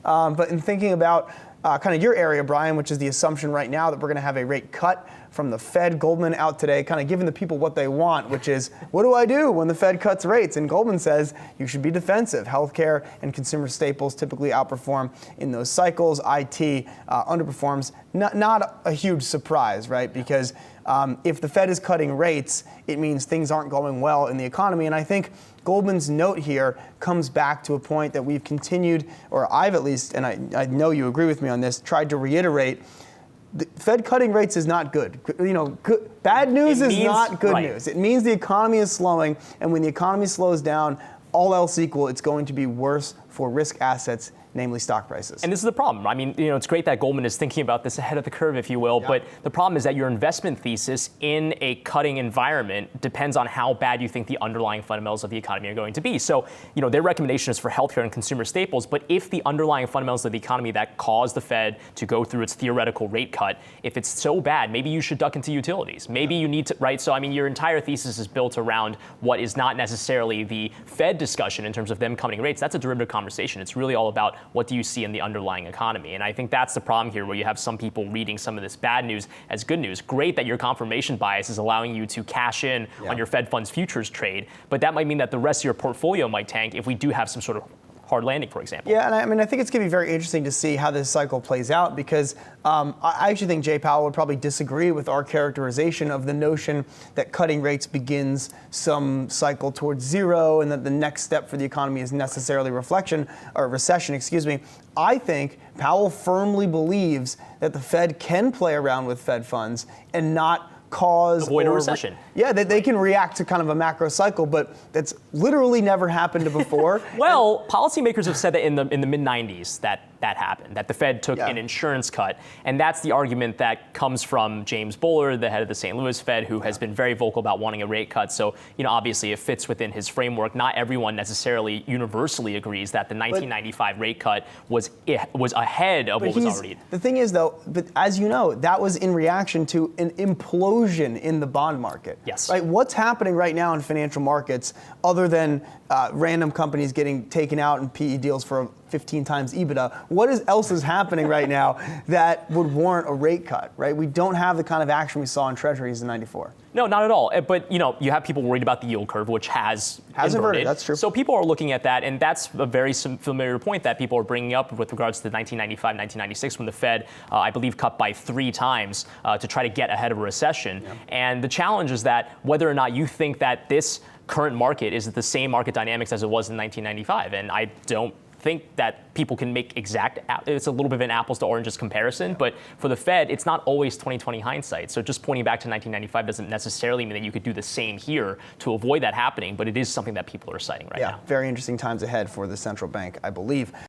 But in thinking about kind of your area, Brian, which is the assumption right now that we're going to have a rate cut from the Fed. Goldman out today kind of giving the people what they want, which is, what do I do when the Fed cuts rates? And Goldman says you should be defensive. Healthcare and consumer staples typically outperform in those cycles. IT underperforms. Not a huge surprise, right? Because if the Fed is cutting rates, it means things aren't going well in the economy. And I think Goldman's note here comes back to a point that we've continued, or I've at least, and I know you agree with me on this, tried to reiterate. The Fed cutting rates is not good. Bad news is not good news. It means the economy is slowing, and when the economy slows down, all else equal, it's going to be worse for risk assets, namely stock prices. And this is the problem. I mean, it's great that Goldman is thinking about this ahead of the curve, if you will, but the problem is that your investment thesis in a cutting environment depends on how bad you think the underlying fundamentals of the economy are going to be. So, their recommendation is for healthcare and consumer staples, but if the underlying fundamentals of the economy that caused the Fed to go through its theoretical rate cut, if it's so bad, maybe you should duck into utilities. Maybe you need to, right? So, your entire thesis is built around what is not necessarily the Fed discussion in terms of them cutting rates. That's a derivative conversation. It's really all about what do you see in the underlying economy. And I think that's the problem here, where you have some people reading some of this bad news as good news. Great that your confirmation bias is allowing you to cash in on your Fed funds futures trade, but that might mean that the rest of your portfolio might tank if we do have some sort of hard landing, for example. Yeah, and I think it's going to be very interesting to see how this cycle plays out, because I actually think Jay Powell would probably disagree with our characterization of the notion that cutting rates begins some cycle towards zero and that the next step for the economy is necessarily recession. I think Powell firmly believes that the Fed can play around with Fed funds and not avoid a recession. They can react to kind of a macro cycle, but that's literally never happened before. Well, policymakers have said that in the mid-90s that happened, that the Fed took an insurance cut. And that's the argument that comes from James Bullard, the head of the St. Louis Fed, who has been very vocal about wanting a rate cut. So, obviously it fits within his framework. Not everyone necessarily universally agrees that the 1995 rate cut was ahead of what was already. The thing is, though, but as you know, that was in reaction to an implosion in the bond market. Yes. Right? What's happening right now in financial markets, other than random companies getting taken out in PE deals for 15 times EBITDA, what else is happening right now that would warrant a rate cut, right? We don't have the kind of action we saw in treasuries in 94. No, not at all. But, you have people worried about the yield curve, which has inverted. That's true. So people are looking at that, and that's a very familiar point that people are bringing up with regards to 1995, 1996, when the Fed, I believe, cut by 3 times to try to get ahead of a recession. Yeah. And the challenge is that whether or not you think that this current market is the same market dynamics as it was in 1995, and I don't think that people can make it's a little bit of an apples to oranges comparison, but for the Fed, it's not always 2020 hindsight. So just pointing back to 1995 doesn't necessarily mean that you could do the same here to avoid that happening, but it is something that people are citing right now. Yeah, very interesting times ahead for the central bank, I believe.